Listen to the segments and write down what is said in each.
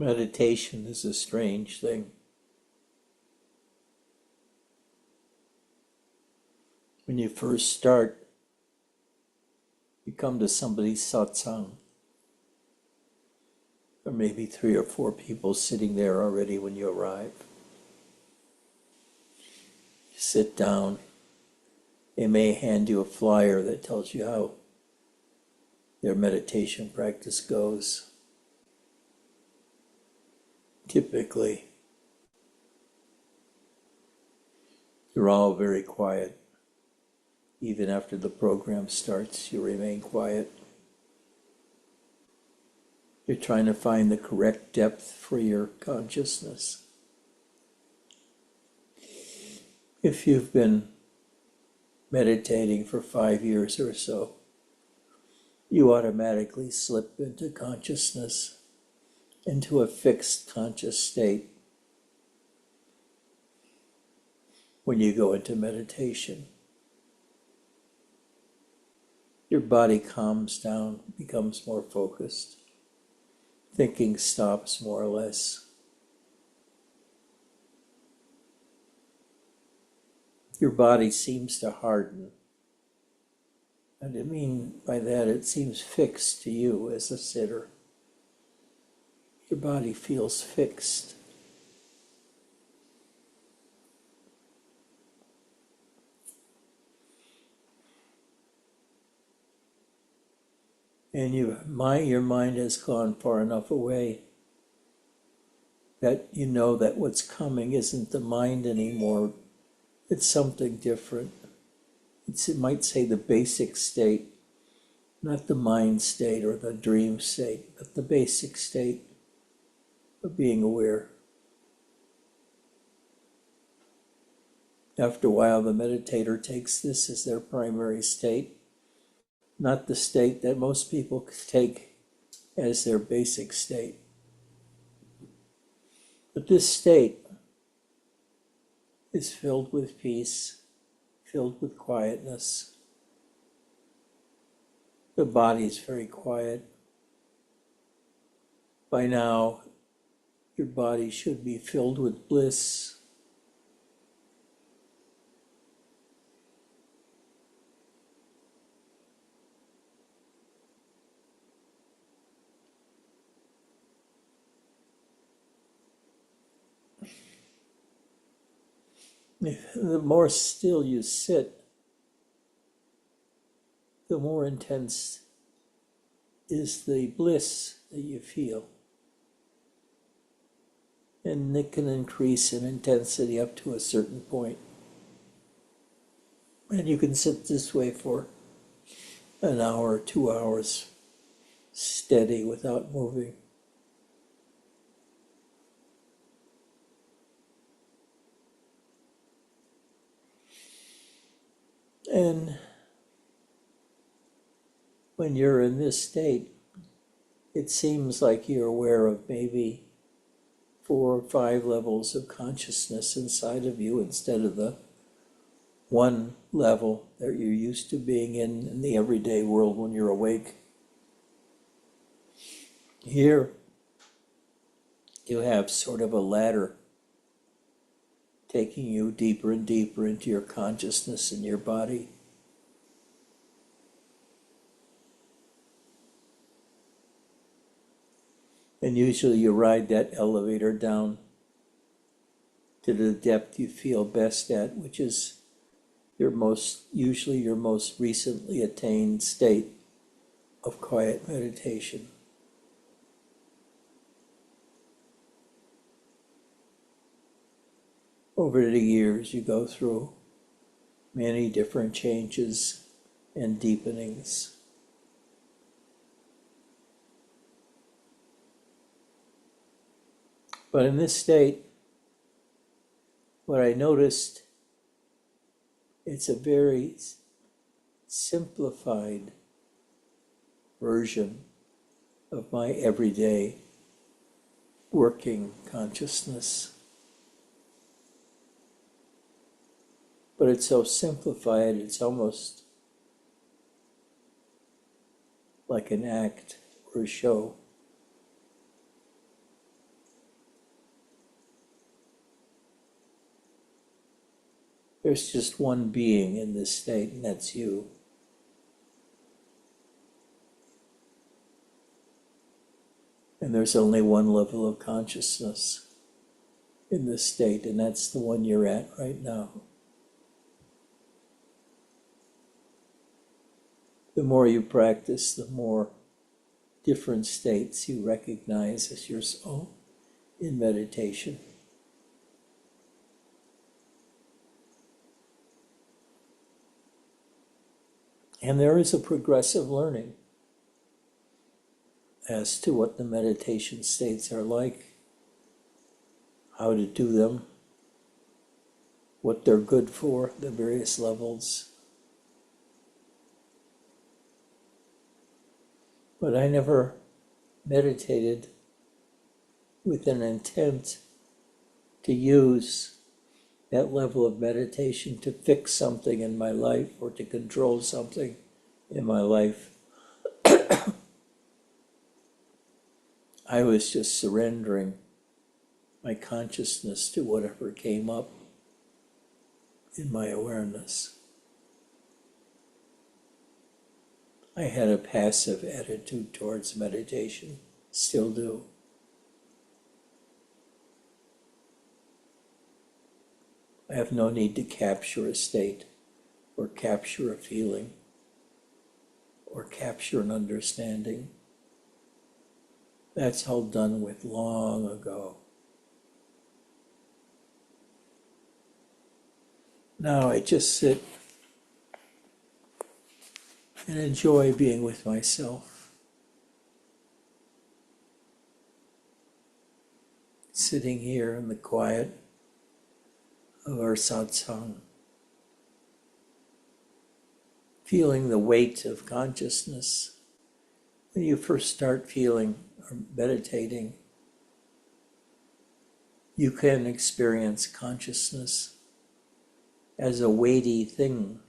Meditation is a strange thing. When you first start, you come to somebody's satsang. There may be 3 or 4 people sitting there already when you arrive. You sit down. They may hand you a flyer that tells you how their meditation practice goes. Typically, you're all very quiet. Even after the program starts, you remain quiet. You're trying to find the correct depth for your consciousness. If you've been meditating for 5 years or so, you automatically slip into consciousness, into a fixed conscious state when you go into meditation. Your body calms down, becomes more focused. Thinking stops more or less. Your body seems to harden. And I mean by that, it seems fixed to you as a sitter. Your body feels fixed. And your mind has gone far enough away that you know that what's coming isn't the mind anymore. It's something different. It might say the basic state, not the mind state or the dream state, but the basic state of being aware. After a while, the meditator takes this as their primary state, not the state that most people take as their basic state. But this state is filled with peace, filled with quietness. The body is very quiet. By now, your body should be filled with bliss. The more still you sit, the more intense is the bliss that you feel. And it can increase in intensity up to a certain point. And you can sit this way for an hour, 2 hours, steady without moving. And when you're in this state, it seems like you're aware of maybe 4 or 5 levels of consciousness inside of you instead of the one level that you're used to being in the everyday world when you're awake. Here, you have sort of a ladder taking you deeper and deeper into your consciousness and your body. And usually you ride that elevator down to the depth you feel best at, which is usually your most recently attained state of quiet meditation. Over the years, you go through many different changes and deepenings. But in this state, what I noticed, it's a very simplified version of my everyday working consciousness. But it's so simplified, it's almost like an act or a show. There's just one being in this state, and that's you. And there's only one level of consciousness in this state, and that's the one you're at right now. The more you practice, the more different states you recognize as your soul in meditation. And there is a progressive learning as to what the meditation states are like, how to do them, what they're good for, the various levels. But I never meditated with an intent to use that level of meditation to fix something in my life or to control something in my life. I was just surrendering my consciousness to whatever came up in my awareness. I had a passive attitude towards meditation, still do. I have no need to capture a state or capture a feeling or capture an understanding. That's all done with long ago. Now I just sit and enjoy being with myself. Sitting here in the quiet of our satsang, feeling the weight of consciousness. When you first start feeling or meditating, you can experience consciousness as a weighty thing.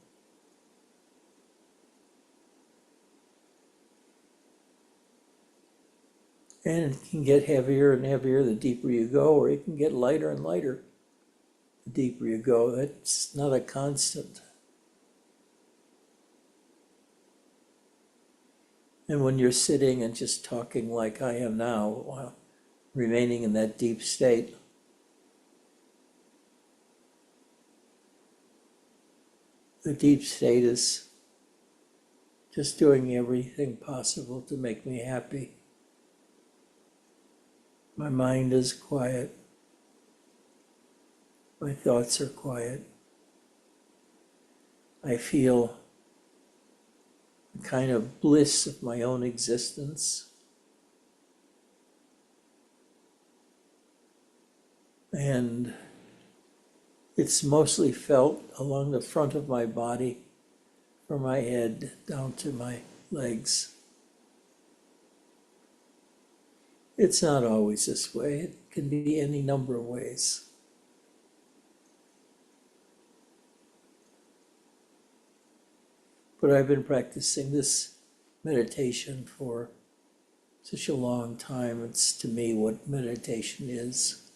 And it can get heavier and heavier the deeper you go, or it can get lighter and lighter the deeper you go. That's not a constant. And when you're sitting and just talking like I am now, while remaining in that deep state, the deep state is just doing everything possible to make me happy. My mind is quiet. My thoughts are quiet. I feel a kind of bliss of my own existence. And it's mostly felt along the front of my body, from my head down to my legs. It's not always this way. It can be any number of ways. But I've been practicing this meditation for such a long time. It's to me what meditation is,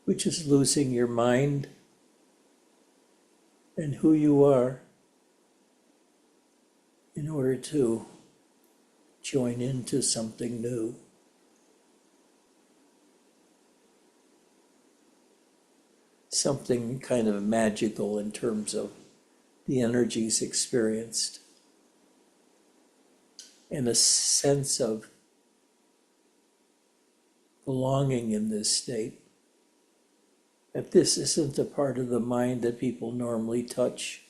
which is losing your mind and who you are in order to join into something new. Something kind of magical in terms of the energies experienced, and a sense of belonging in this state. That this isn't a part of the mind that people normally touch.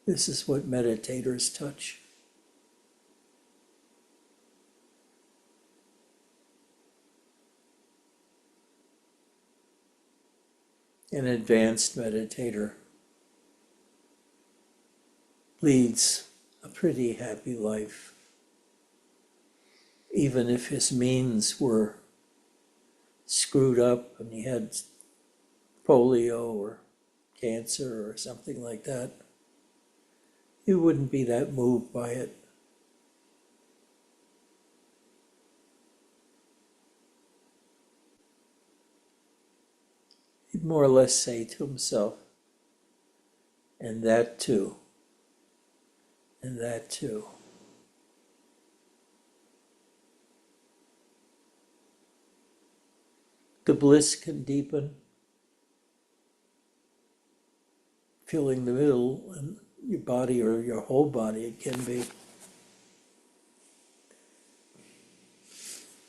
This is what meditators touch. An advanced meditator leads a pretty happy life, even if his means were screwed up and he had polio or cancer or something like that. He wouldn't be that moved by it. He'd more or less say to himself, and that too, and that too. The bliss can deepen, filling the middle and your body or your whole body, it can be,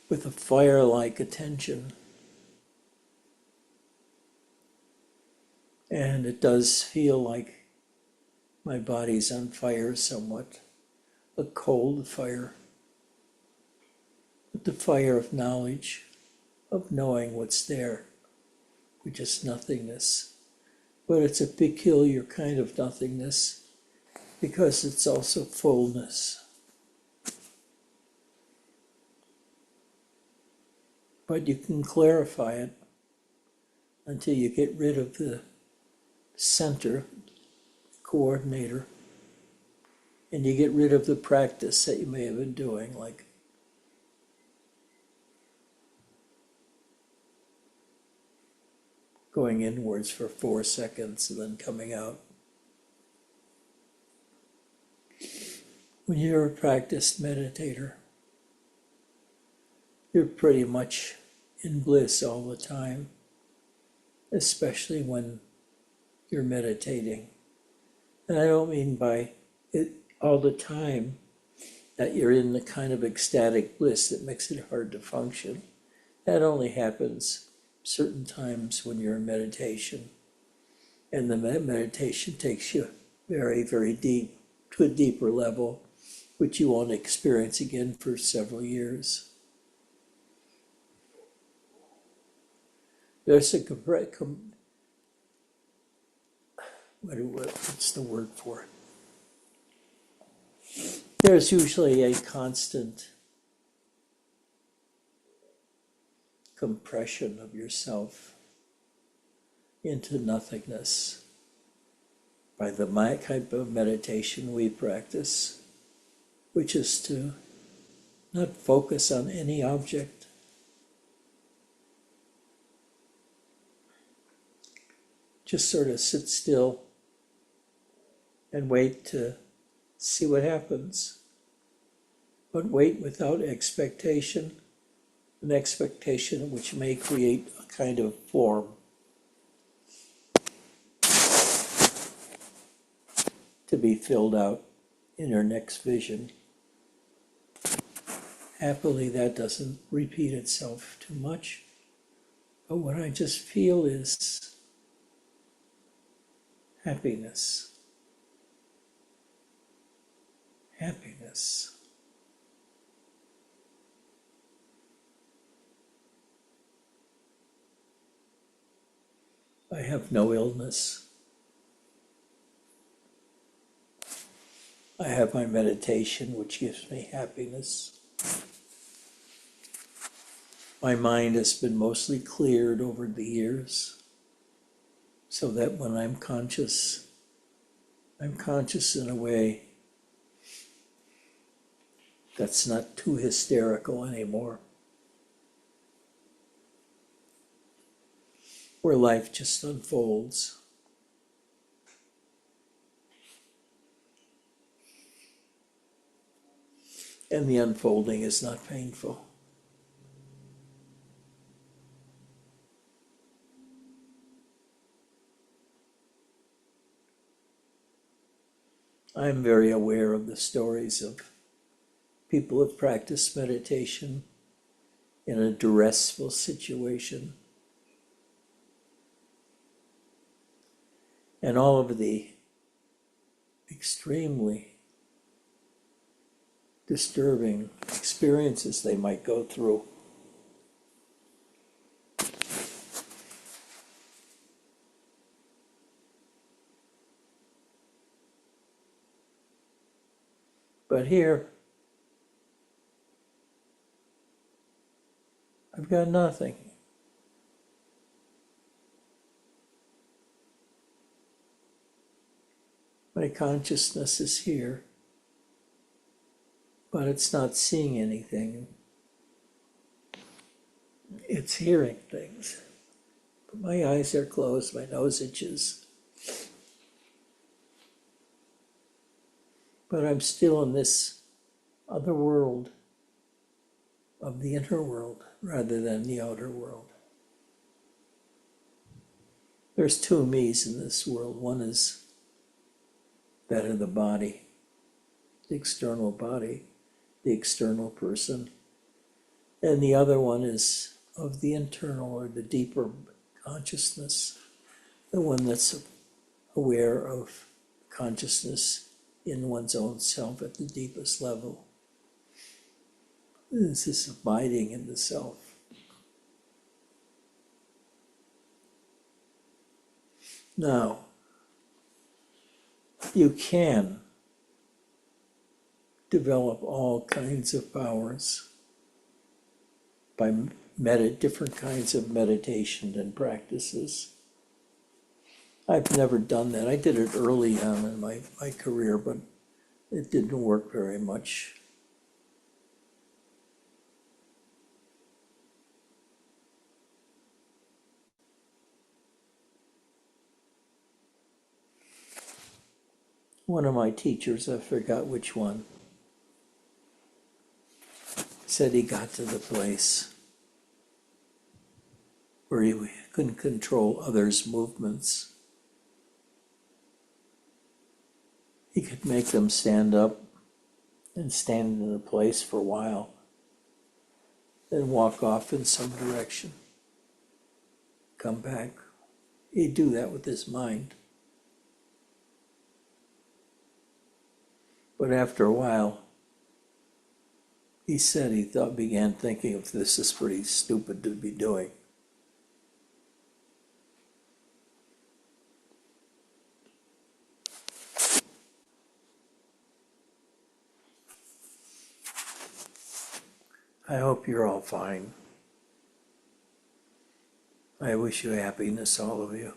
with a fire-like attention. And it does feel like my body's on fire somewhat, a cold fire, but the fire of knowledge, of knowing what's there, which is nothingness. But it's a peculiar kind of nothingness because it's also fullness. But you can clarify it until you get rid of the center, coordinator, and you get rid of the practice that you may have been doing, like going inwards for 4 seconds and then coming out. When you're a practiced meditator, you're pretty much in bliss all the time, especially when you're meditating. And I don't mean by it all the time that you're in the kind of ecstatic bliss that makes it hard to function. That only happens certain times when you're in meditation. And the meditation takes you very, very deep, to a deeper level, which you won't experience again for several years. There's a what's the word for it? There's usually a constant compression of yourself into nothingness by the type of meditation we practice, which is to not focus on any object. Just sort of sit still and wait to see what happens. But wait without expectation, an expectation which may create a kind of form to be filled out in your next vision. Happily, that doesn't repeat itself too much. But what I just feel is happiness. Happiness. I have no illness. I have my meditation, which gives me happiness. My mind has been mostly cleared over the years, so that when I'm conscious in a way that's not too hysterical anymore, where life just unfolds. And the unfolding is not painful. I'm very aware of the stories of people who have practiced meditation in a duressful situation. And all of the extremely disturbing experiences they might go through. But here, I've got nothing. My consciousness is here, but it's not seeing anything. It's hearing things. My eyes are closed, my nose itches. But I'm still in this other world of the inner world rather than the outer world. There's two me's in this world. One is that of the body, the external body, the external person. And the other one is of the internal or the deeper consciousness, the one that's aware of consciousness in one's own self at the deepest level. This is abiding in the self. Now, you can develop all kinds of powers by different kinds of meditation and practices. I've never done that. I did it early on in my career, but it didn't work very much. One of my teachers, I forgot which one, said he got to the place where he couldn't control others' movements. He could make them stand up and stand in a place for a while, then walk off in some direction, come back. He'd do that with his mind. But after a while, he said he began thinking of this is pretty stupid to be doing. I hope you're all fine. I wish you happiness, all of you.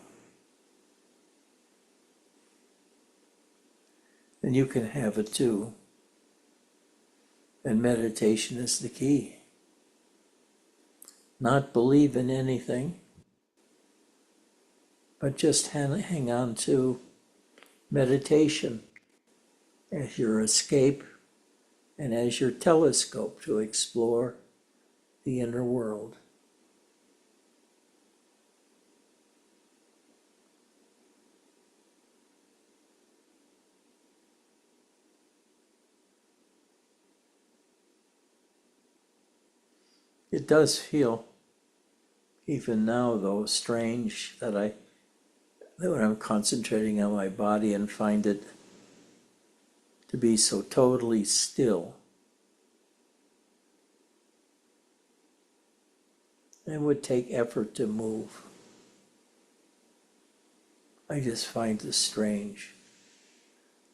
And you can have it too. And meditation is the key. Not believe in anything, but just hang on to meditation as your escape and as your telescope to explore the inner world. It does feel, even now though, strange that when I'm concentrating on my body and find it to be so totally still, it would take effort to move. I just find this strange.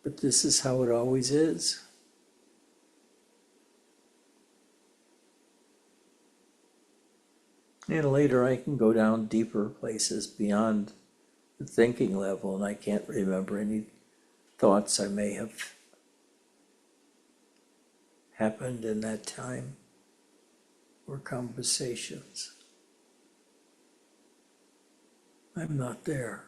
But this is how it always is. And later I can go down deeper places beyond the thinking level, and I can't remember any thoughts I may have happened in that time or conversations. I'm not there.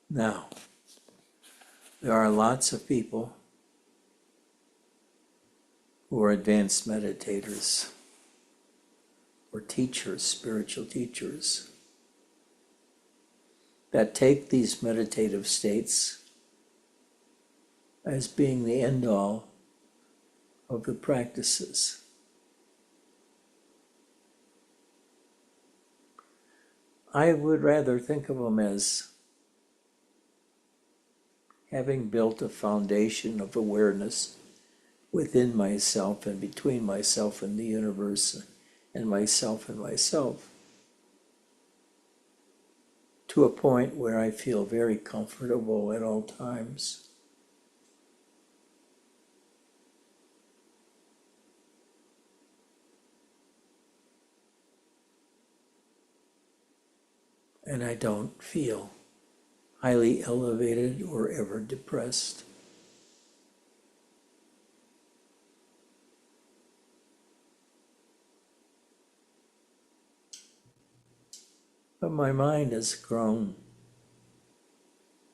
Now, there are lots of people who are advanced meditators or teachers, spiritual teachers, that take these meditative states as being the end-all of the practices. I would rather think of them as having built a foundation of awareness within myself and between myself and the universe and myself, to a point where I feel very comfortable at all times. And I don't feel highly elevated or ever depressed. But my mind has grown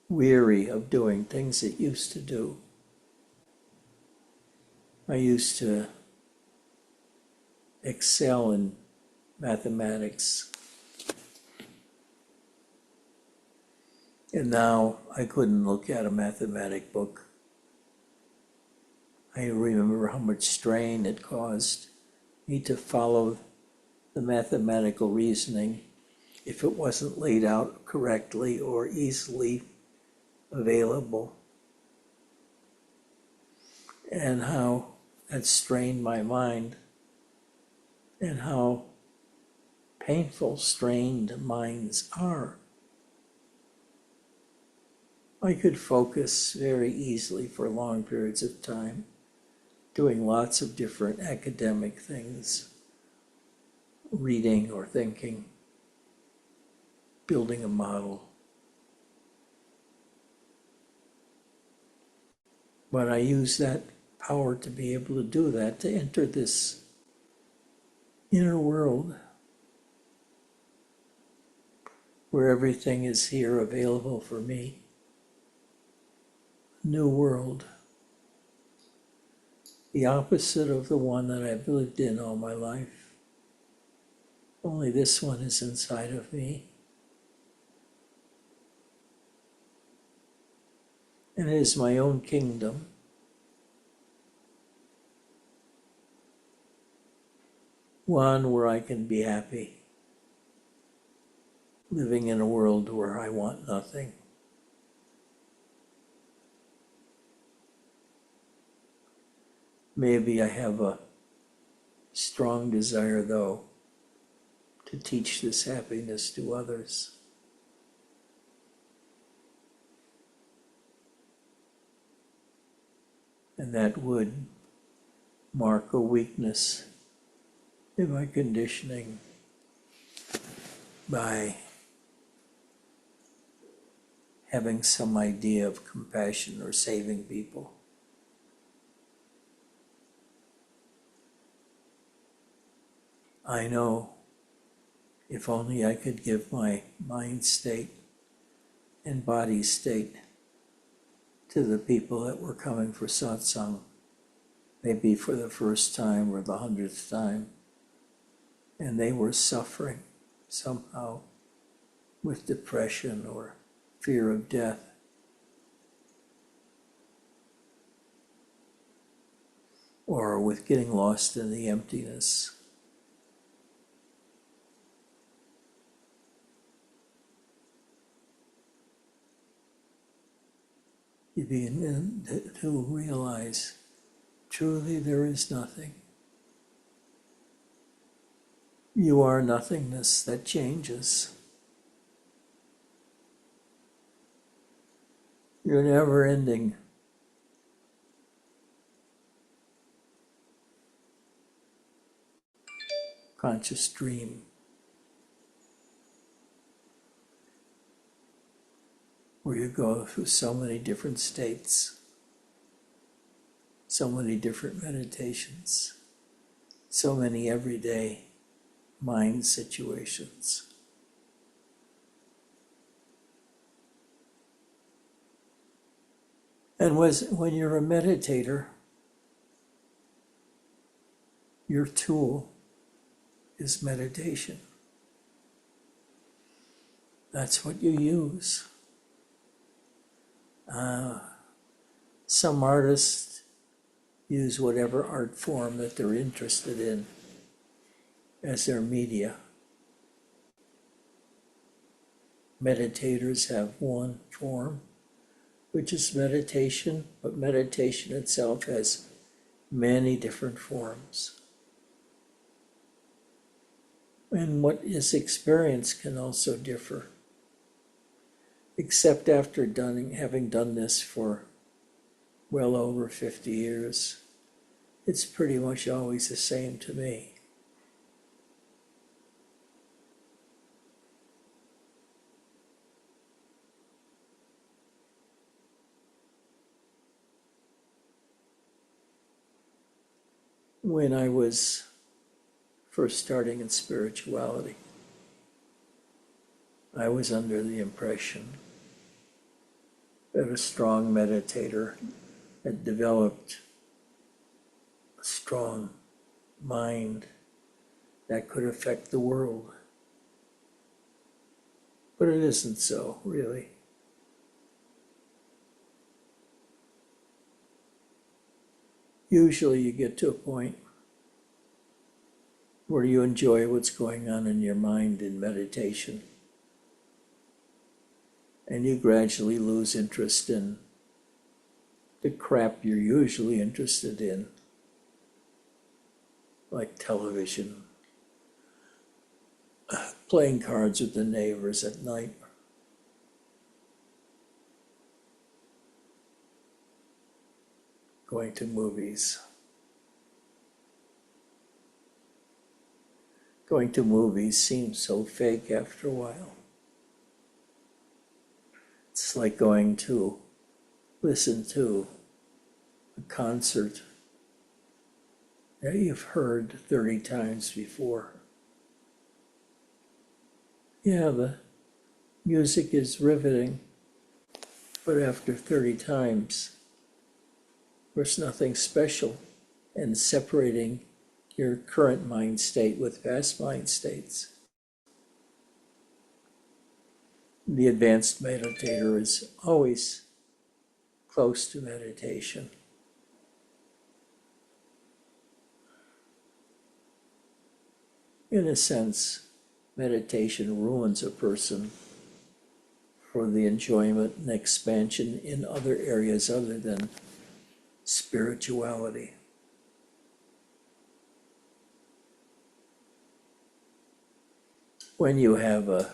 weary of doing things it used to do. I used to excel in mathematics. And now I couldn't look at a mathematic book. I remember how much strain it caused me to follow the mathematical reasoning if it wasn't laid out correctly or easily available, and how that strained my mind, and how painful strained minds are. I could focus very easily for long periods of time, doing lots of different academic things, reading or thinking, building a model. But I use that power to be able to do that, to enter this inner world where everything is here available for me. New world. The opposite of the one that I've lived in all my life. Only this one is inside of me. And it is my own kingdom. One where I can be happy, living in a world where I want nothing. Maybe I have a strong desire, though, to teach this happiness to others. And that would mark a weakness in my conditioning by having some idea of compassion or saving people. I know if only I could give my mind state and body state to the people that were coming for satsang, maybe for the first time or the 100th time, and they were suffering somehow with depression or fear of death. Or with getting lost in the emptiness. You begin to realize truly there is nothing. You are nothingness that changes. You're never ending. Conscious dream. Where you go through so many different states, so many different meditations, so many everyday mind situations. And when you're a meditator, your tool is meditation. That's what you use. Some artists use whatever art form that they're interested in as their media. Meditators have one form, which is meditation, but meditation itself has many different forms. And what is experienced can also differ. Except after having done this for well over 50 years, it's pretty much always the same to me. When I was first starting in spirituality, I was under the impression that a strong meditator had developed a strong mind that could affect the world. But it isn't so, really. Usually you get to a point where you enjoy what's going on in your mind in meditation, and you gradually lose interest in the crap you're usually interested in, like television, playing cards with the neighbors at night, going to movies. Going to movies seems so fake after a while. It's like going to listen to a concert that you've heard 30 times before. Yeah, the music is riveting, but after 30 times, there's nothing special in separating your current mind state with past mind states. The advanced meditator is always close to meditation. In a sense, meditation ruins a person for the enjoyment and expansion in other areas other than spirituality. When you have a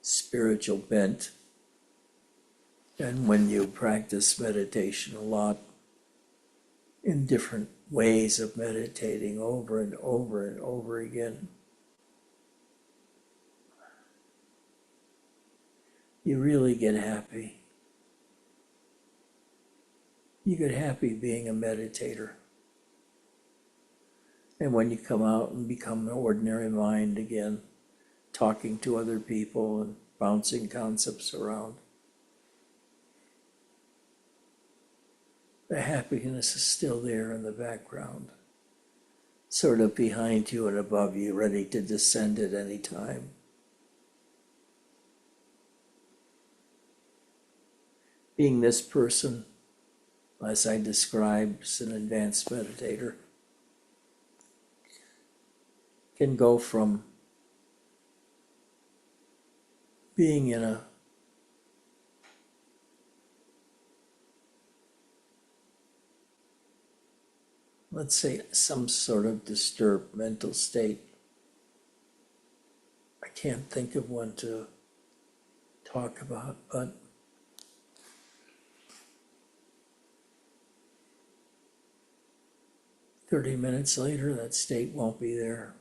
spiritual bent, and when you practice meditation a lot in different ways of meditating over and over and over again, you really get happy. You get happy being a meditator. And when you come out and become an ordinary mind again, talking to other people and bouncing concepts around, the happiness is still there in the background, sort of behind you and above you, ready to descend at any time. Being this person, as I described, as an advanced meditator, can go from being in a let's say some sort of disturbed mental state. I can't think of one to talk about, but "30 minutes later, that state won't be there.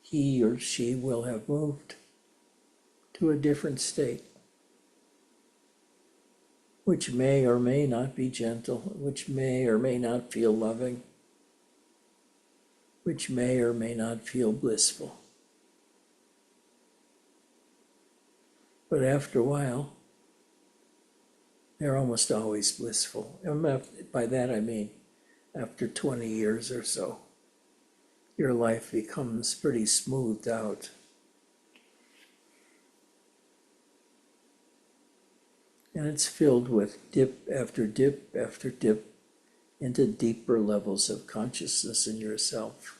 He or she will have moved to a different state, which may or may not be gentle, which may or may not feel loving, which may or may not feel blissful. But after a while, they're almost always blissful. And by that I mean, after 20 years or so, your life becomes pretty smoothed out. And it's filled with dip after dip after dip into deeper levels of consciousness in yourself.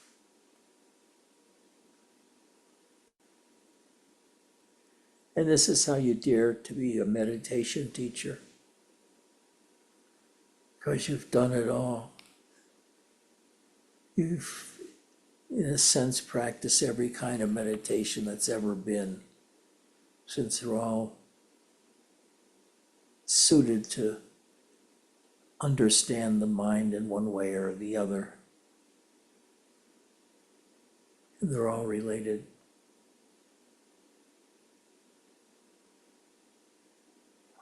And this is how you dare to be a meditation teacher, because you've done it all. You've, in a sense, practiced every kind of meditation that's ever been, since they're all suited to understand the mind in one way or the other. And they're all related.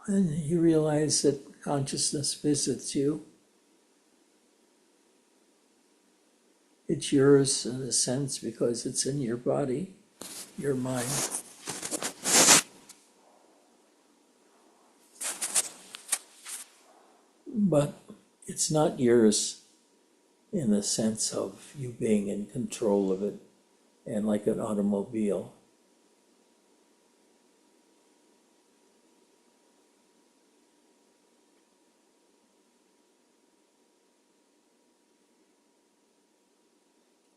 And you realize that consciousness visits you It's yours in a sense because it's in your body, your mind. But it's not yours in the sense of you being in control of it and like an automobile.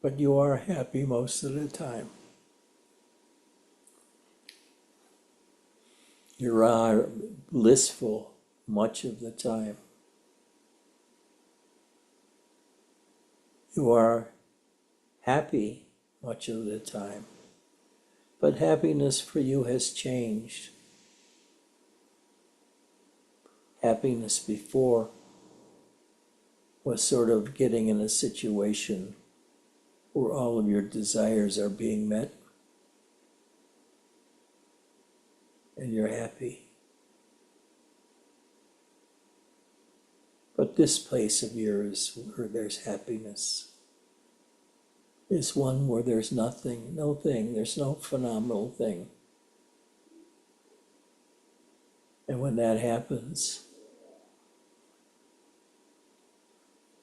But you are happy most of the time. You are blissful much of the time. You are happy much of the time. But happiness for you has changed. Happiness before was sort of getting in a situation where all of your desires are being met and you're happy. But this place of yours where there's happiness is one where there's nothing, no thing, there's no phenomenal thing. And when that happens,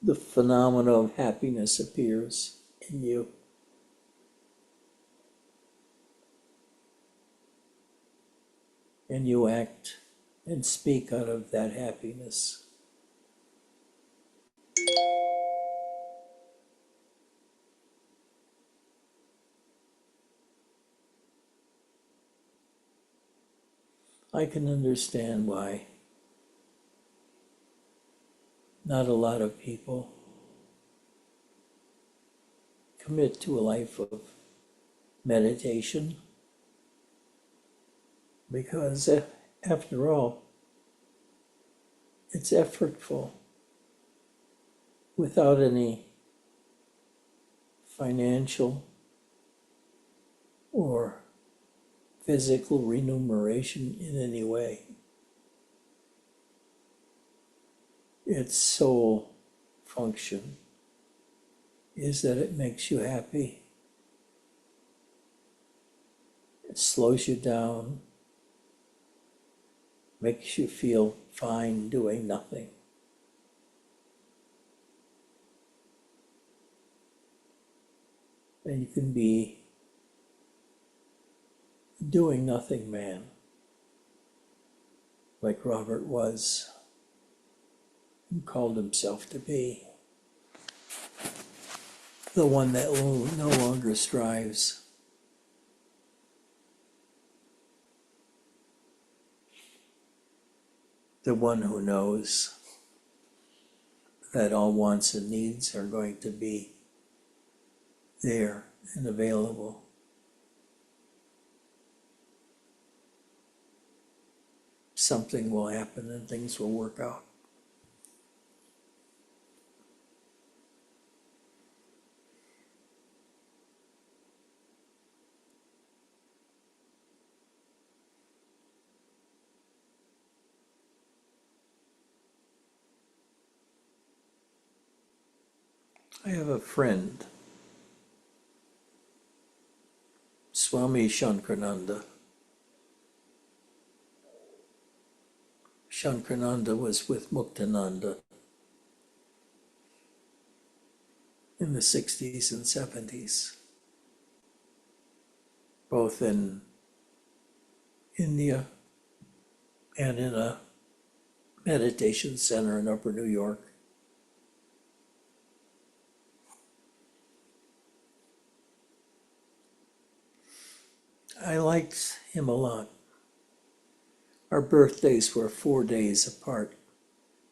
the phenomena of happiness appears in you. And you act and speak out of that happiness. I can understand why not a lot of people commit to a life of meditation, because after all, it's effortful without any financial or physical remuneration in any way. Its sole function is that it makes you happy. It slows you down, makes you feel fine doing nothing. And you can be doing nothing man, like Robert was, and called himself to be. The one that no longer strives. The one who knows that all wants and needs are going to be there and available. Something will happen and things will work out. I have a friend, Swami Shankarananda. Shankarananda was with Muktananda in the 60s and 70s, both in India and in a meditation center in Upper New York. I liked him a lot. Our birthdays were 4 days apart,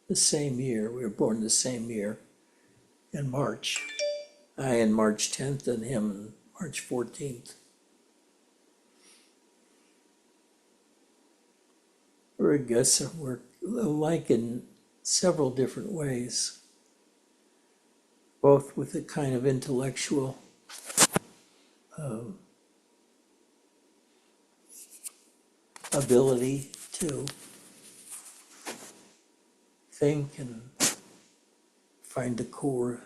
the same year. We were born the same year in March. I in March 10th and him March 14th. We're alike in several different ways, both with a kind of intellectual ability to think and find the core,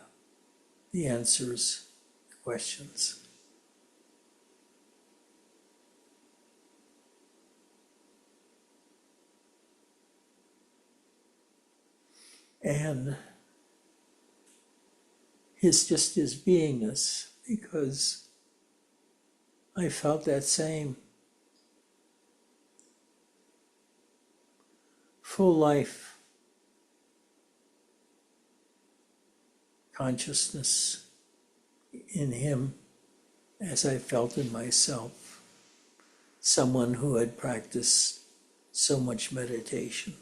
the answers, questions. And his beingness, because I felt that same full life consciousness in him as I felt in myself, someone who had practiced so much meditation.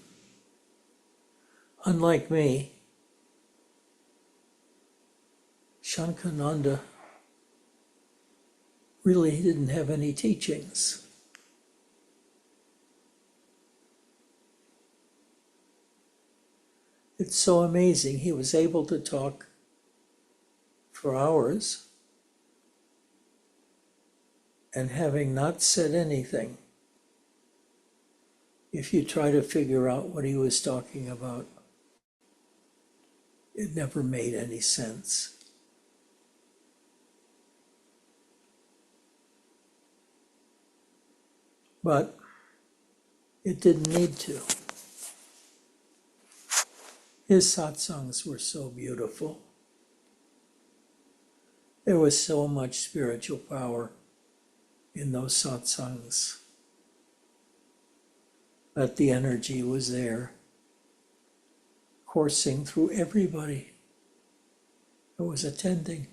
Unlike me, Shankananda really didn't have any teachings. It's so amazing. He was able to talk for hours, and having not said anything, if you try to figure out what he was talking about, it never made any sense. But it didn't need to. His satsangs were so beautiful. There was so much spiritual power in those satsangs, that the energy was there, coursing through everybody who was attending.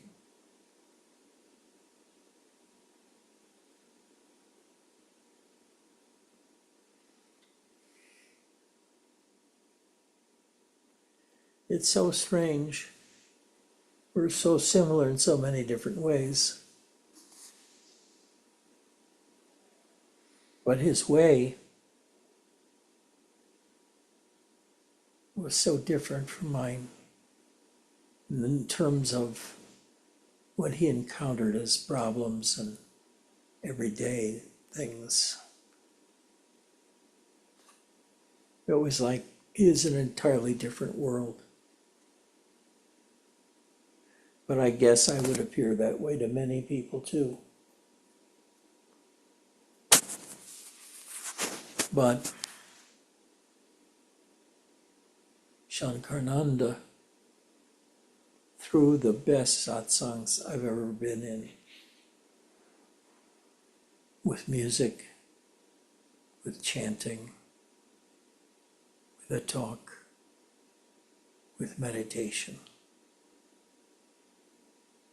It's so strange. We're so similar in so many different ways. But his way was so different from mine in terms of what he encountered as problems and everyday things. It was like he is an entirely different world. But I guess I would appear that way to many people too. But Shankarananda, through the best satsangs I've ever been in, with music, with chanting, with a talk, with meditation.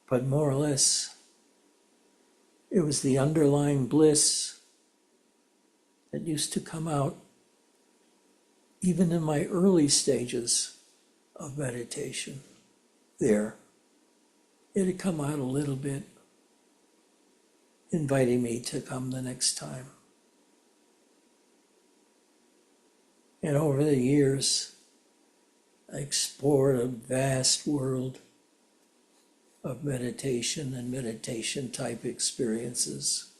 But more or less, it was the underlying bliss that used to come out even in my early stages of meditation. There, it had come out a little bit, inviting me to come the next time. And over the years, I explored a vast world of meditation and meditation type experiences.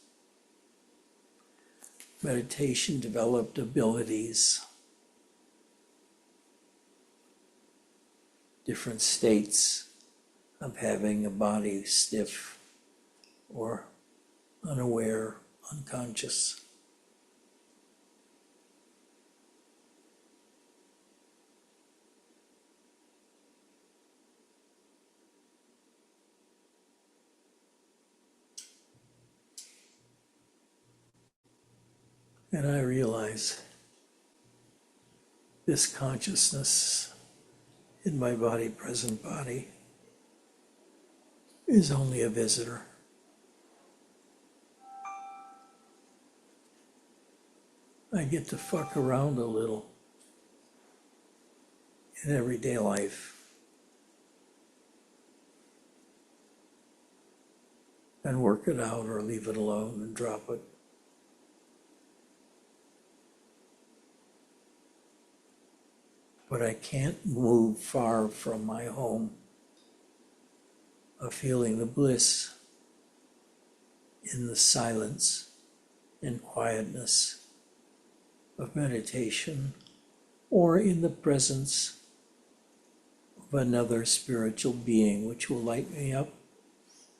Meditation developed abilities, different states of having a body stiff or unaware, unconscious. And I realize this consciousness in my body, present body, is only a visitor. I get to fuck around a little in everyday life and work it out or leave it alone and drop it. But I can't move far from my home of feeling the bliss in the silence and quietness of meditation, or in the presence of another spiritual being which will light me up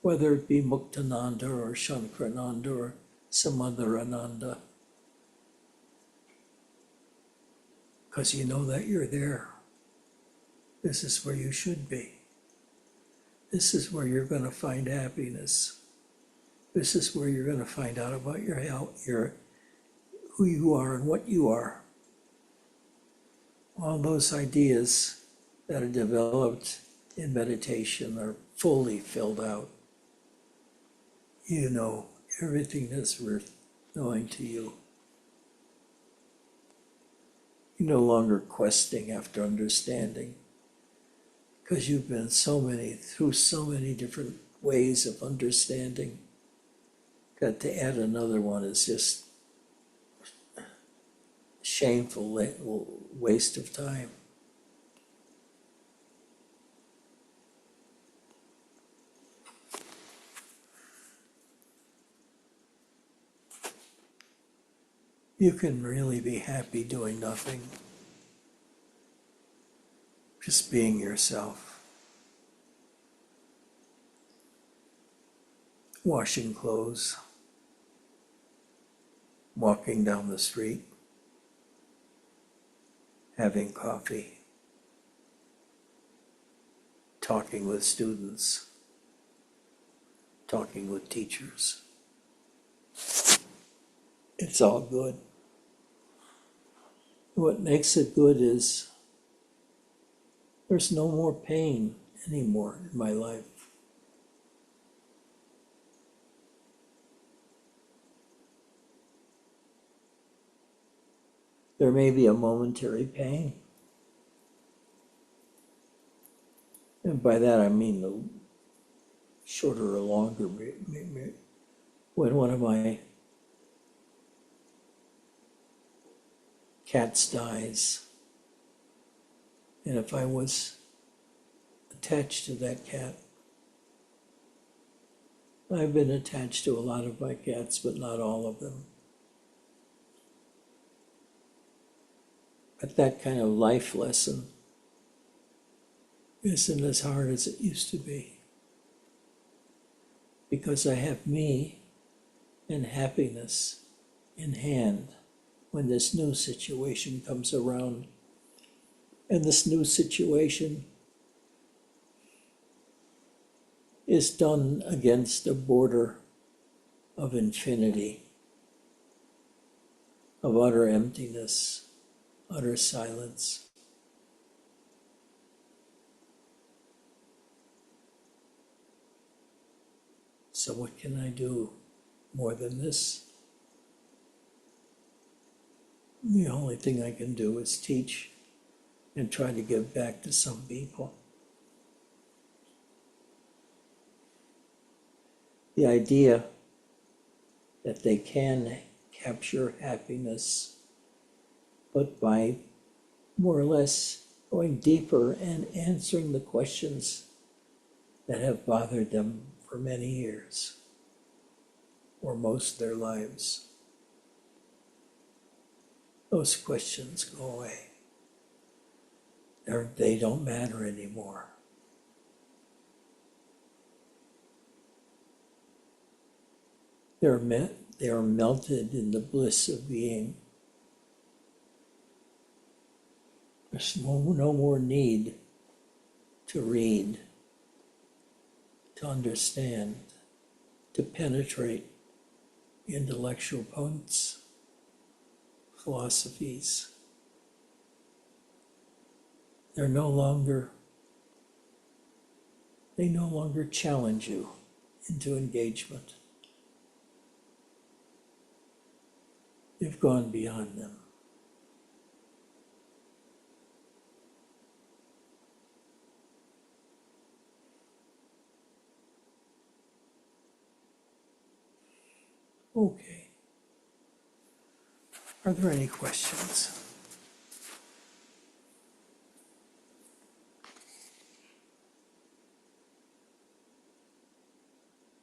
whether it be Muktananda or Shankarananda or some other Ananda, because you know that you're there. This is where you should be. This is where you're going to find happiness. This is where you're going to find out about your health, who you are and what you are. All those ideas that are developed in meditation are fully filled out. You know everything that's worth knowing to you. You're no longer questing after understanding, because you've been through so many different ways of understanding. Got to add another one is just shameful waste of time. You can really be happy doing nothing, just being yourself, washing clothes, walking down the street, having coffee, talking with students, talking with teachers. It's all good. What makes it good is there's no more pain anymore in my life. There may be a momentary pain. And by that I mean the shorter or longer. When one of my cats dies, and if I was attached to that cat, I've been attached to a lot of my cats, but not all of them. But that kind of life lesson isn't as hard as it used to be, because I have me and happiness in hand when this new situation comes around. And this new situation is done against a border of infinity, of utter emptiness, utter silence. So what can I do more than this? The only thing I can do is teach and try to give back to some people. The idea that they can capture happiness, but by more or less going deeper and answering the questions that have bothered them for many years, or most of their lives. Those questions go away. They don't matter anymore. They are melted in the bliss of being. There's no more need to read, to understand, to penetrate intellectual points, philosophies. They no longer challenge you into engagement. You've gone beyond them. Okay. Are there any questions?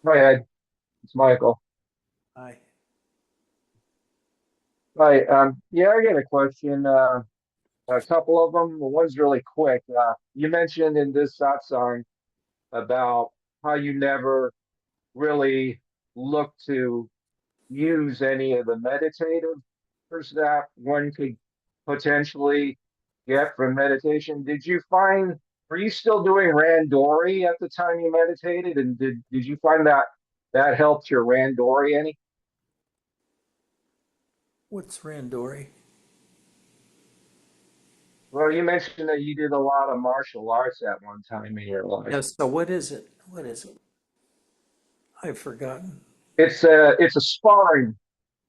Hi, Ed. It's Michael. Hi. Hi. Yeah, I got a question. A couple of them. One's really quick. You mentioned in this satsang about how you never really look to use any of the meditative that one could potentially get from meditation. Did you find, were you still doing randori at the time you meditated? And did you find that that helped your randori any? What's randori? Well, you mentioned that you did a lot of martial arts at one time in your life. Yes. So what is it? What is it? I've forgotten. It's a sparring.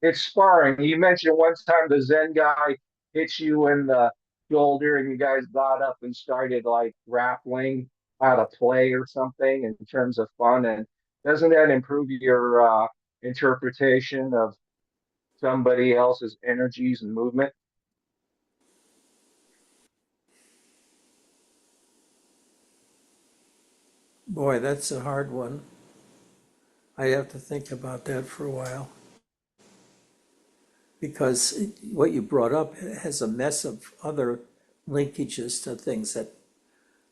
It's sparring. You mentioned one time the Zen guy hit you in the shoulder and you guys got up and started like grappling out of play or something in terms of fun. And doesn't that improve your interpretation of somebody else's energies and movement? Boy, that's a hard one. I have to think about that for a while because what you brought up has a mess of other linkages to things that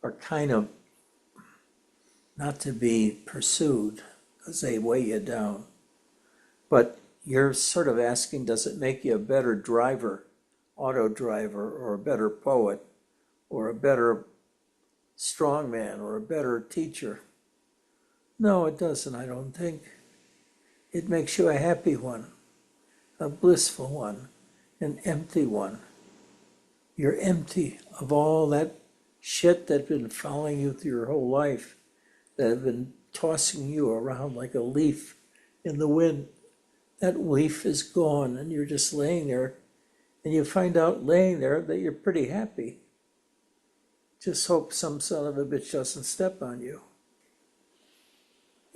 are kind of not to be pursued because they weigh you down. But you're sort of asking, does it make you a better driver, auto driver, or a better poet, or a better strongman, or a better teacher? No, it doesn't, I don't think. It makes you a happy one, a blissful one, an empty one. You're empty of all that shit that's been following you through your whole life, that have been tossing you around like a leaf in the wind. That leaf is gone and you're just laying there, and you find out laying there that you're pretty happy. Just hope some son of a bitch doesn't step on you.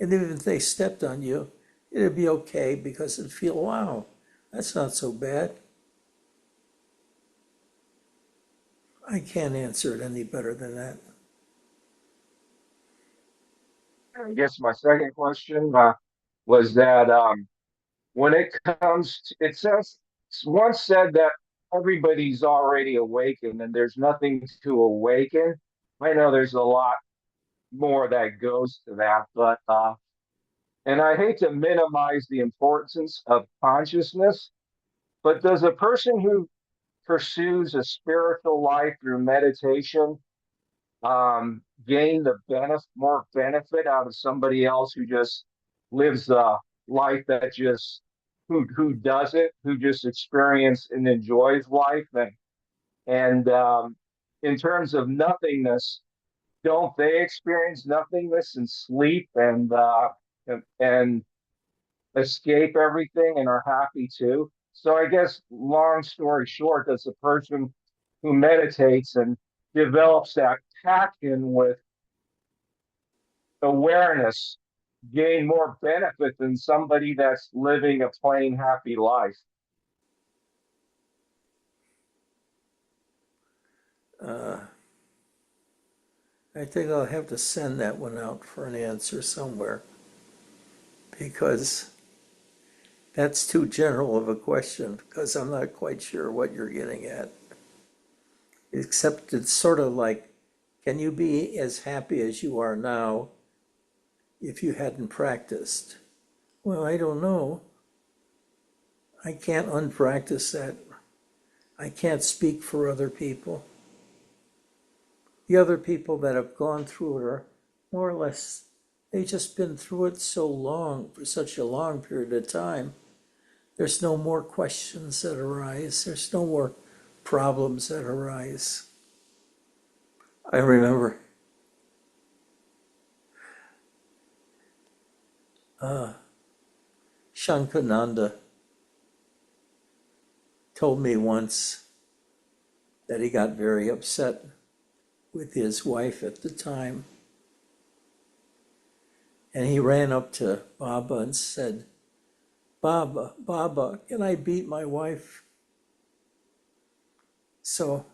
And even if they stepped on you, it'd be okay because it'd feel, wow, that's not so bad. I can't answer it any better than that. I guess my second question was that when it comes to, it says, it's once said that everybody's already awakened and there's nothing to awaken. I know there's a lot more that goes to that, but and I hate to minimize the importance of consciousness, but does a person who pursues a spiritual life through meditation gain the more benefit out of somebody else who just lives a life that just who does it, who just experience and enjoys life, and in terms of nothingness, don't they experience nothingness and sleep and escape everything and are happy too? So I guess long story short, does a person who meditates and develops that passion with awareness gain more benefit than somebody that's living a plain happy life? Uh, I think I'll have to send that one out for an answer somewhere because that's too general of a question because I'm not quite sure what you're getting at. Except it's sort of like, can you be as happy as you are now if you hadn't practiced? Well, I don't know. I can't unpractice that. I can't speak for other people. The other people that have gone through it are more or less, they've just been through it so long, for such a long period of time. There's no more questions that arise. There's no more problems that arise. I remember Shankananda told me once that he got very upset with his wife at the time. And he ran up to Baba and said, Baba, can I beat my wife? So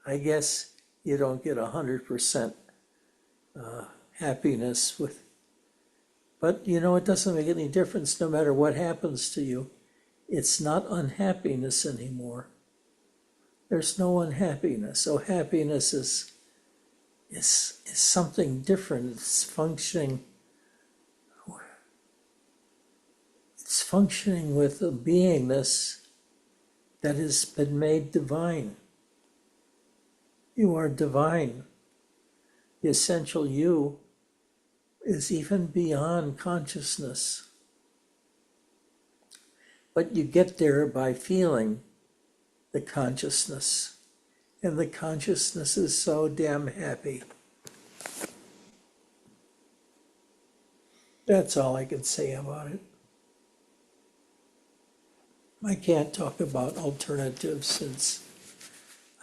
I guess you don't get 100% happiness with, but you know, it doesn't make any difference no matter what happens to you. It's not unhappiness anymore. There's no unhappiness. So happiness is something different. It's functioning It's functioning with a beingness that has been made divine. You are divine. The essential you is even beyond consciousness. But you get there by feeling the consciousness. And the consciousness is so damn happy. That's all I can say about it. I can't talk about alternatives since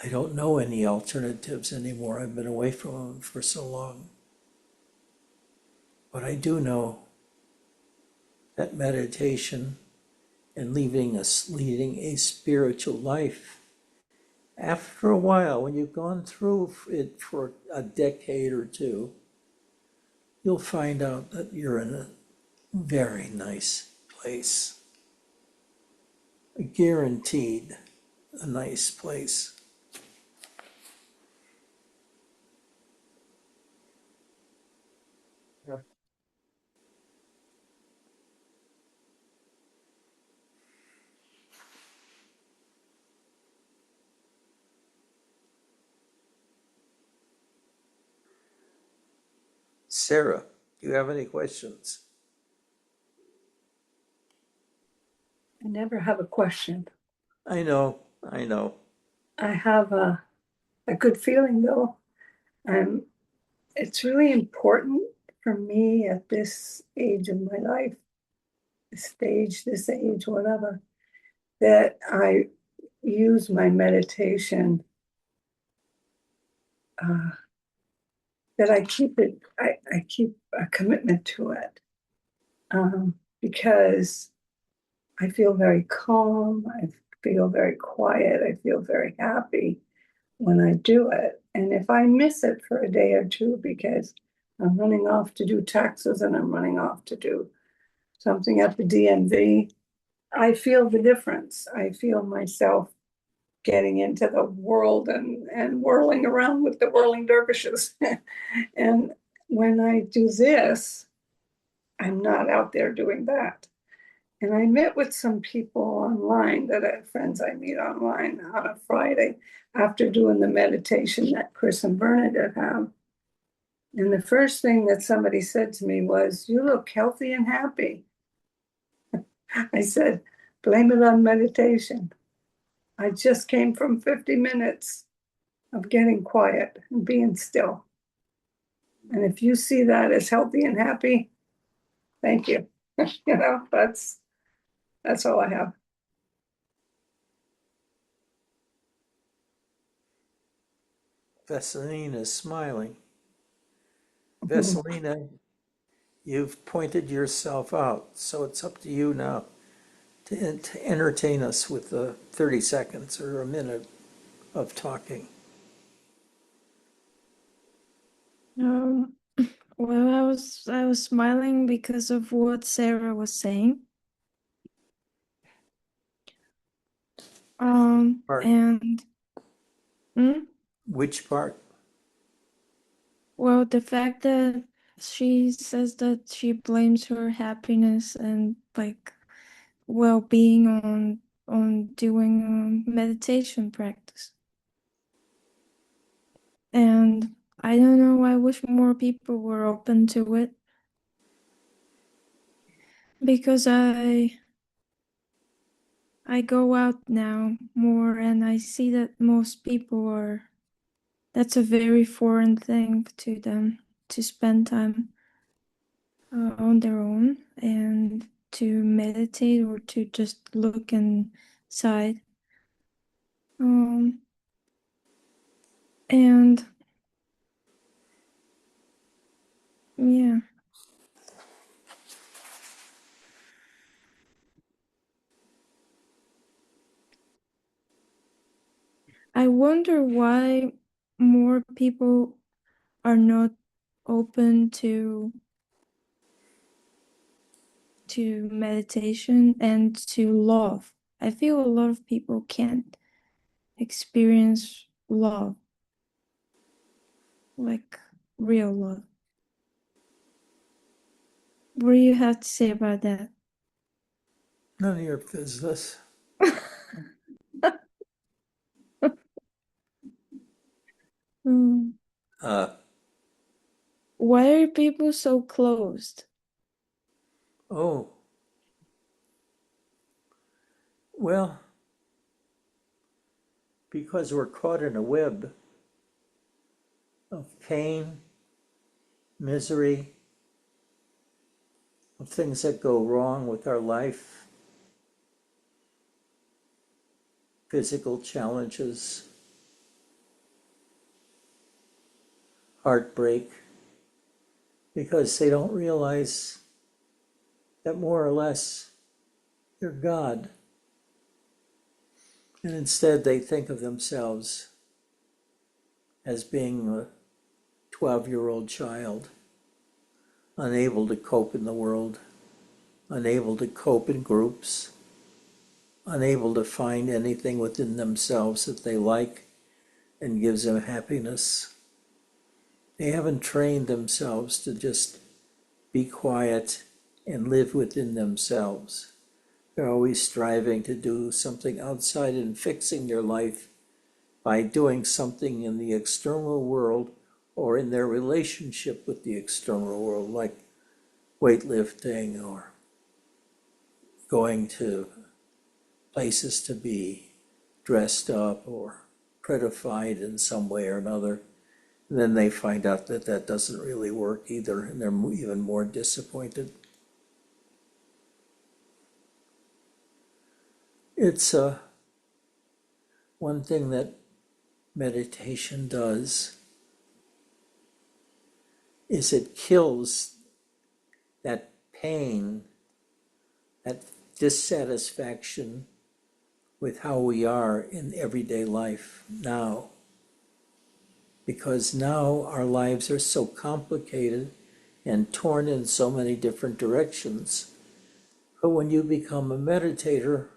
I don't know any alternatives anymore. I've been away from them for so long. But I do know that meditation and leading a spiritual life, after a while, when you've gone through it for a decade or two, you'll find out that you're in a very nice place. Guaranteed a nice place. Yeah. Sarah, do you have any questions? I never have a question. I know. I have a good feeling though. It's really important for me at this age of my life, this age, whatever, that I use my meditation, that I keep it, I keep a commitment to it, because I feel very calm, I feel very quiet, I feel very happy when I do it. And if I miss it for a day or two because I'm running off to do taxes and I'm running off to do something at the DMV, I feel the difference. I feel myself getting into the world and whirling around with the whirling dervishes. And when I do this, I'm not out there doing that. And I met with some people online that I friends I meet online on a Friday after doing the meditation that Chris and Bernadette have. And the first thing that somebody said to me was, "You look healthy and happy." I said, "Blame it on meditation. I just came from 50 minutes of getting quiet and being still. And if you see that as healthy and happy, thank you." That's all I have. Vesselina is smiling. Vesselina, you've pointed yourself out, so it's up to you now to entertain us with 30 seconds or a minute of talking. Um, well, I was smiling because of what Sarah was saying. Part. And Which part? well, the fact that she says that she blames her happiness and like well-being on doing meditation practice. And I don't know, I wish more people were open to it. Because I go out now more and I see that most people are, that's a very foreign thing to them, to spend time on their own and to meditate or to just look inside. And yeah. I wonder why more people are not open to meditation and to love. I feel a lot of people can't experience love, like real love. What do you have to say about that? None of your business. Hmm. Uh, Why are people so closed? oh, well, because we're caught in a web of pain, misery, of things that go wrong with our life, physical challenges, heartbreak, because they don't realize that more or less they're God. And instead they think of themselves as being a 12-year-old child, unable to cope in the world, unable to cope in groups, unable to find anything within themselves that they like and gives them happiness. They haven't trained themselves to just be quiet and live within themselves. They're always striving to do something outside and fixing their life by doing something in the external world or in their relationship with the external world, like weightlifting or going to places to be dressed up or prettified in some way or another. And then they find out that that doesn't really work either, and they're even more disappointed. It's one thing that meditation does is it kills that pain, that dissatisfaction with how we are in everyday life now. Because now our lives are so complicated and torn in so many different directions. But when you become a meditator,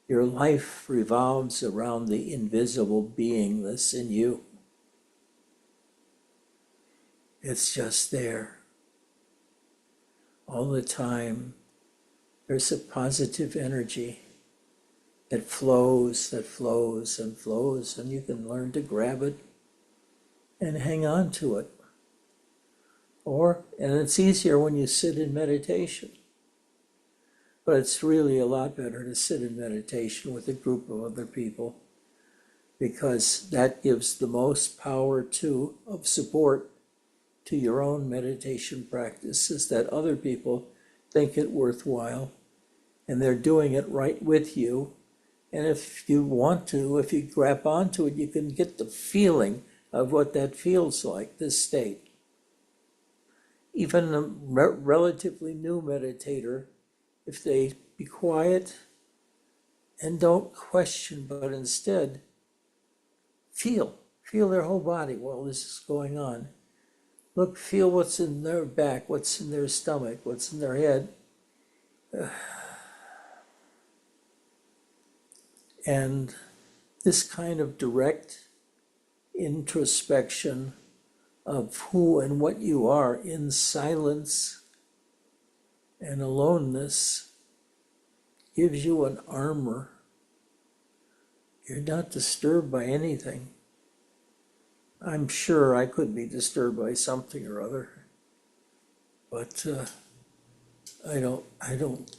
your life revolves around the invisible beingness in you. It's just there. All the time, there's a positive energy that flows and flows, and you can learn to grab it and hang on to it. And it's easier when you sit in meditation. But it's really a lot better to sit in meditation with a group of other people, because that gives the most power of support to your own meditation practice, is that other people think it worthwhile and they're doing it right with you. And if you want to, if you grab onto it, you can get the feeling of what that feels like, this state. Even a relatively new meditator, if they be quiet and don't question, but instead feel their whole body while this is going on. Look, feel what's in their back, what's in their stomach, what's in their head. And this kind of direct introspection of who and what you are in silence and aloneness gives you an armor. You're not disturbed by anything. I'm sure I could be disturbed by something or other, but I don't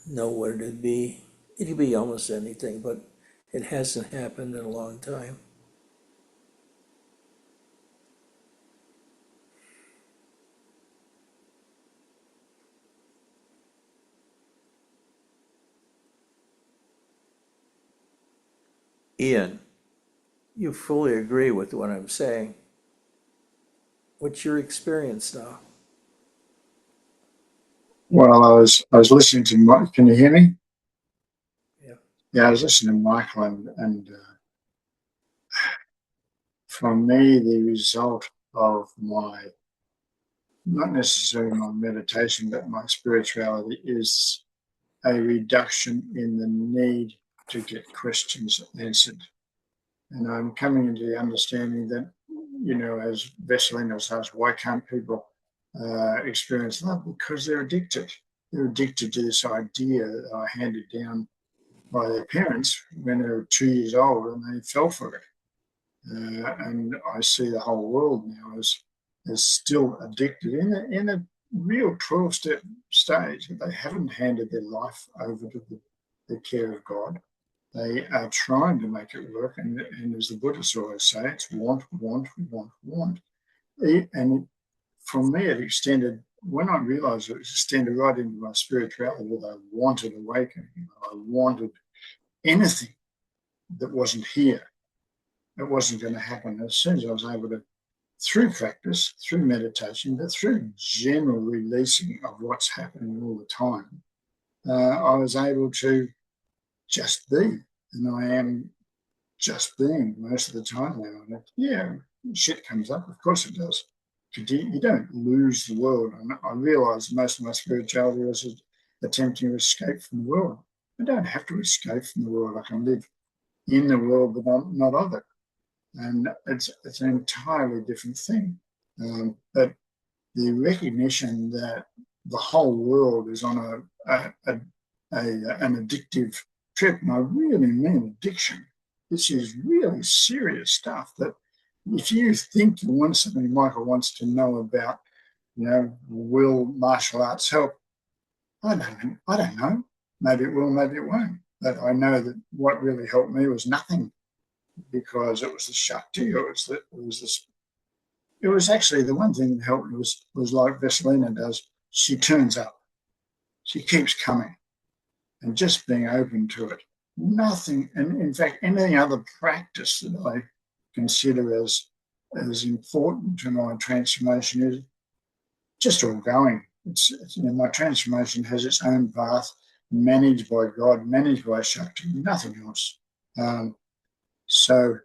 know what it'd be. It could be almost anything, but it hasn't happened in a long time. Ian, you fully agree with what I'm saying. What's your experience now? Well, I was listening to Mike. Can you hear me? Yeah. Yeah, I was listening to Michael, and for me, the result of my, not necessarily my meditation, but my spirituality is a reduction in the need to get questions answered. And I'm coming into the understanding that, as Vesselina says, why can't people experience love because they're addicted. They're addicted to this idea that I handed down by their parents when they were 2 years old, and they fell for it. And I see the whole world now as still addicted in a real 12-step stage. They haven't handed their life over to the care of God. They are trying to make it work, and as the Buddhists always say, it's want, want, want, want. And for me, it extended, when I realized it extended right into my spirituality, that I wanted awakening. I wanted anything that wasn't here. It wasn't going to happen. As soon as I was able to, through practice, through meditation, but through general releasing of what's happening all the time, I was able to just be. And I am just being most of the time now. And yeah, shit comes up. Of course it does. You don't lose the world. And I realised most of my spirituality was attempting to escape from the world. I don't have to escape from the world. I can live in the world, but not of it. And it's an entirely different thing. But the recognition that the whole world is on an addictive trip, and I really mean addiction. This is really serious stuff. That if you think you want something, Michael wants to know about, will martial arts help? I don't know. Maybe it will, maybe it won't. But I know that what really helped me was nothing, because it was the Shakti. It was actually the one thing that helped was like Vesselina does. She turns up. She keeps coming, and just being open to it. Nothing, and in fact, any other practice that I consider as important to my transformation is just all going. It's my transformation has its own path, managed by God, managed by Shakti, nothing else. So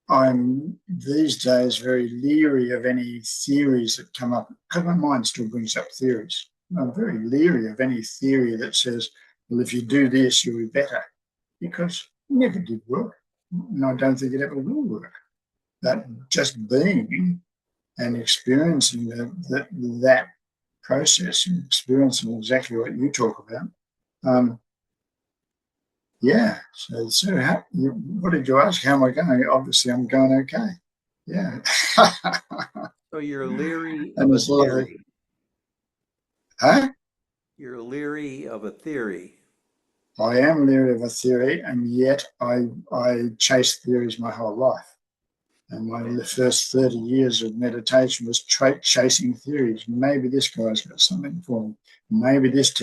I'm these days very leery of any theories that come up, because my mind still brings up theories. I'm very leery of any theory that says, well, if you do this, you'll be better, because it never did work. And I don't think it ever will work. That just being and experiencing that process and experiencing exactly what you talk about. Yeah. So what did you ask? How am I going? Obviously, I'm going okay. Yeah. So you're leery And of a it's lovely. theory. Huh? You're leery of a theory. I am leery of a theory, and yet I chased theories my whole life. And the first 30 years of meditation was chasing theories. Maybe this guy's got something for me. Maybe this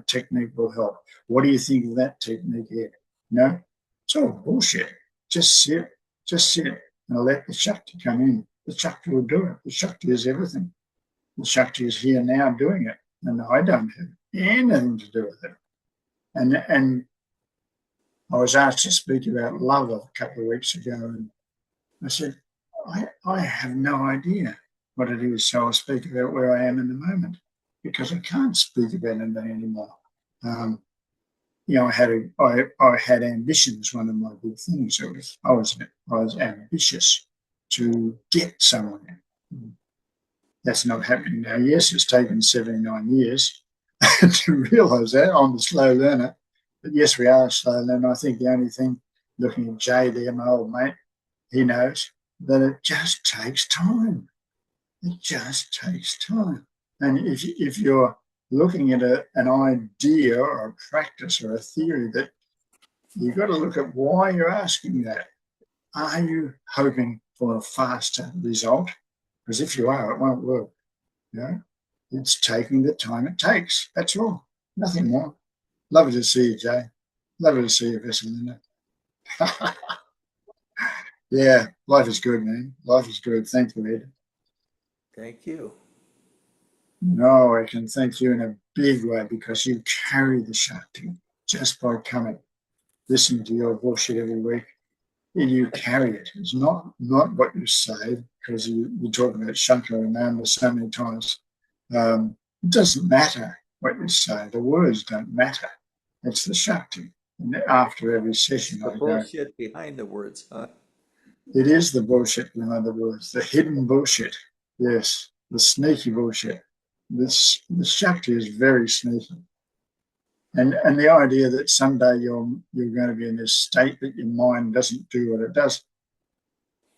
technique will help. What do you think of that technique, Ed? No, it's all bullshit. Just sit, and let the Shakti come in. The Shakti will do it. The Shakti is everything. The Shakti is here now doing it, and I don't have anything to do with it. And I was asked to speak about love a couple of weeks ago, and I said, I have no idea what it is, so I'll speak about where I am in the moment, because I can't speak about anything anymore. I had ambitions. One of my big things. I was ambitious to get somewhere. That's not happening now. Yes, it's taken 79 years to realise that. I'm a slow learner, but yes, we are a slow learner. I think the only thing, looking at Jay there, my old mate, he knows that it just takes time. It just takes time. And if you're looking at an idea or a practice or a theory, that you've got to look at why you're asking that. Are you hoping for a faster result? Because if you are, it won't work. It's taking the time it takes. That's all. Nothing more. Lovely to see you, Jay. Lovely to see you, Vesselina. Yeah, life is good, man. Life is good. Thank you, Ed. Thank you. No, I can thank you in a big way, because you carry the Shakti just by coming, listening to your bullshit every week. And you carry it. It's not what you say, because you talk about Shankar and Nanda so many times. It doesn't matter what you say. The words don't matter. It's the Shakti. And after every session, The bullshit behind the words, huh? It is the bullshit behind the words, the hidden bullshit. Yes. the sneaky bullshit. The Shakti is very sneaky. And the idea that someday you're going to be in this state that your mind doesn't do what it does.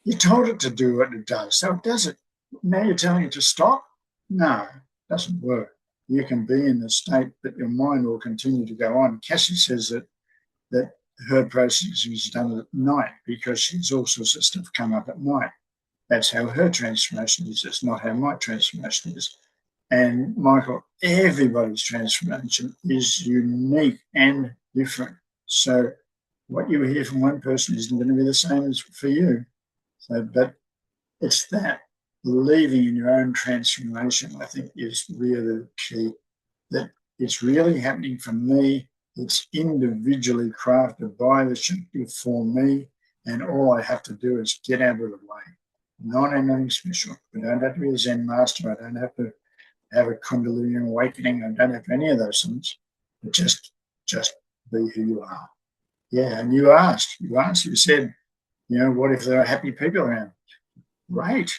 You told it to do what it does, so it does it. Now you're telling it to stop? No, it doesn't work. You can be in the state, but your mind will continue to go on. Cassie says that her processing is done at night because she's all sorts of stuff come up at night. That's how her transformation is. It's not how my transformation is. And Michael, everybody's transformation is unique and different. So what you hear from one person isn't going to be the same as for you. So, but it's that believing in your own transformation, I think, is really key. That it's really happening for me. It's individually crafted by the Shakti for me, and all I have to do is get out of the way. Not anything special. I don't have to be a Zen master. I don't have to have a Kundalini awakening. I don't have any of those things. But just be who you are. Yeah, and you said, what if there are happy people around? Right.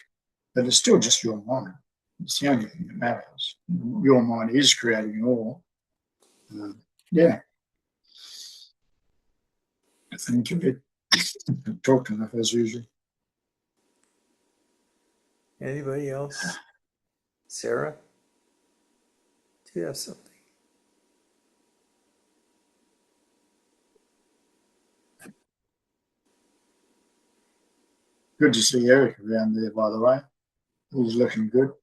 But it's still just your mind. It's the only thing that matters. Your mind is creating all. Yeah. I think of it. Talked enough as usual. Anybody else? Sarah? Do you have something? Good to see Eric around there, by the way. He's looking good.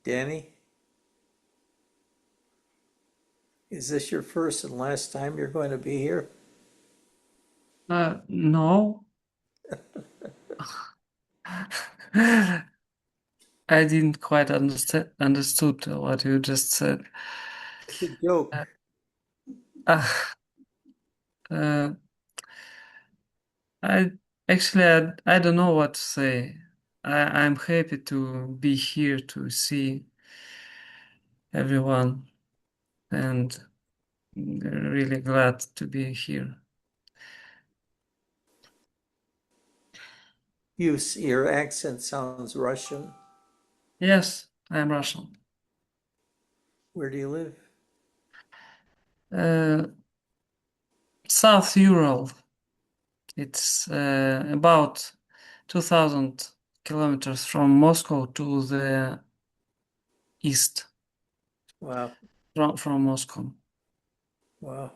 Danny? Is this your first and last time you're going to be here? No. I didn't quite understood what you just said. It's a joke. I I don't know what to say. I'm happy to be here to see everyone, and really glad to be here. Your accent sounds Russian. Yes, I'm Russian. Where do you live? South Ural. It's about 2,000 kilometers from Moscow to the east. Wow. From Moscow. Wow.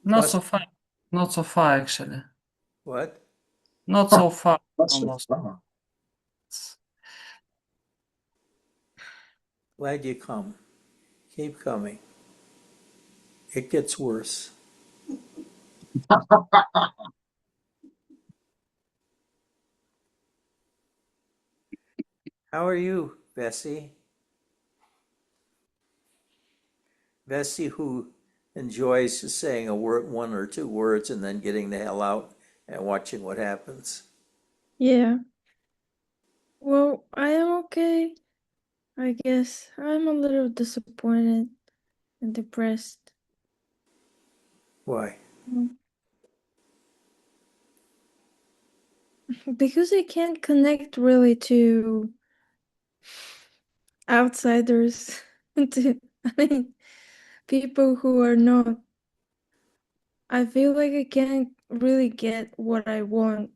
Not so far. Not so far, actually. What? Not so far Not from so Moscow. far. Glad you come. Keep coming. It gets worse. How are you, Bessie? Bessie, who enjoys saying a word, one or two words, and then getting the hell out and watching what happens. Yeah. Well, I am okay. I guess I'm a little disappointed and depressed. Why? Because I can't connect really to outsiders, to people who are not. I feel like I can't really get what I want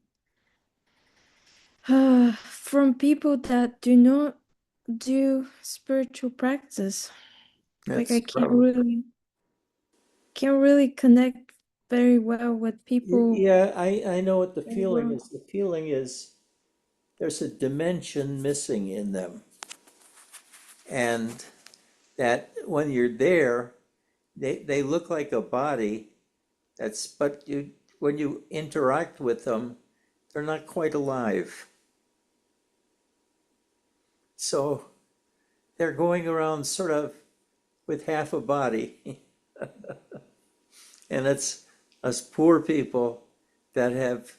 from people that do not do spiritual practice. Like I can't really connect very well with people. Yeah, I know what the feeling is. The feeling is there's a dimension missing in them. And that when you're there, they look like a body. But when you interact with them, they're not quite alive. So they're going around sort of with half a body. And it's us poor people that have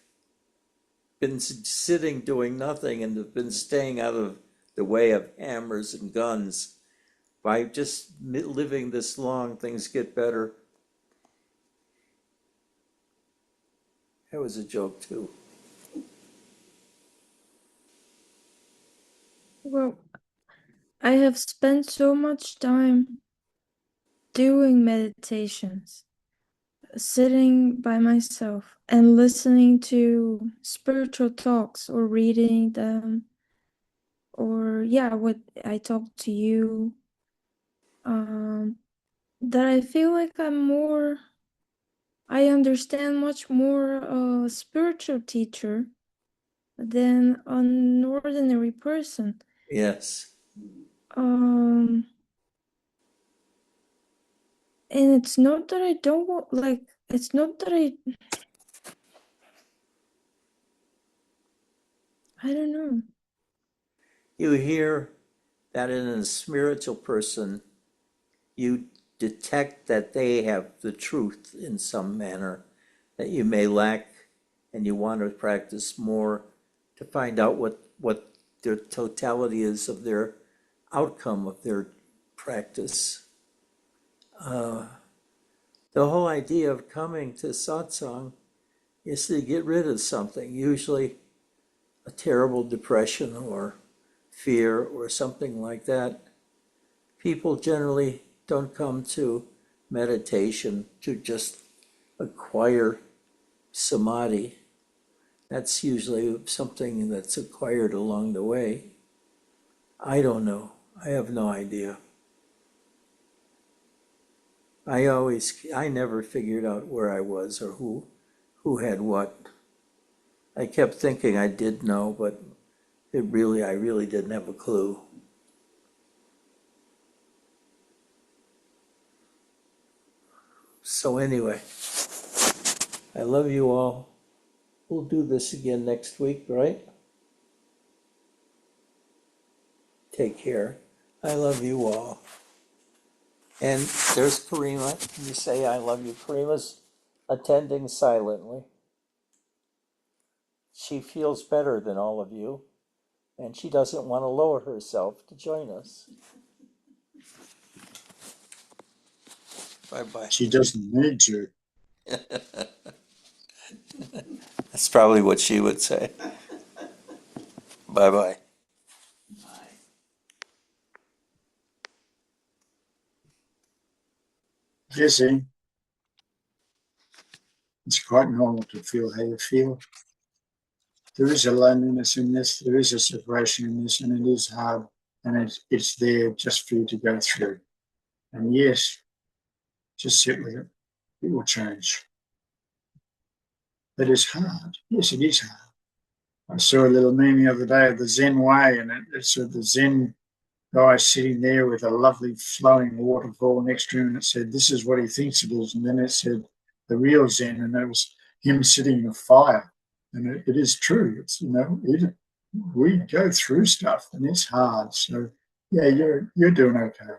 been sitting doing nothing and have been staying out of the way of hammers and guns. By just living this long, things get better. That was a joke too. Well, I have spent so much time doing meditations, sitting by myself and listening to spiritual talks or reading them, or what I talk to you, that I feel like I understand much more a spiritual teacher than an ordinary person. Yes. And it's not that I don't want, like, it's not that I don't know. You hear that in a spiritual person, you detect that they have the truth in some manner that you may lack, and you want to practice more to find out what the totality is of their outcome of their practice. The whole idea of coming to satsang is to get rid of something, usually a terrible depression or fear or something like that. People generally don't come to meditation to just acquire samadhi. That's usually something that's acquired along the way. I don't know. I have no idea. I never figured out where I was or who had what. I kept thinking I did know, but I really didn't have a clue. So anyway, I love you all. We'll do this again next week, right? Take care. I love you all. And there's Karima. Can you say I love you? Karima's attending silently. She feels better than all of you, and she doesn't want to lower herself to join us. Bye-bye. She doesn't need to. That's probably what she would say. Bye-bye. Jesse, it's quite normal to feel how you feel. There is a loneliness in this, there is a separation in this, and it is hard, and it's there just for you to go through. And yes, just sit with it. It will change. But it's hard. Yes, it is hard. I saw a little meme the other day of the Zen way, and it said the Zen guy sitting there with a lovely flowing waterfall next to him, and it said, this is what he thinks it is. And then it said, the real Zen, and it was him sitting in a fire. And it is true. It's, we go through stuff, and it's hard. So, yeah, you're doing okay.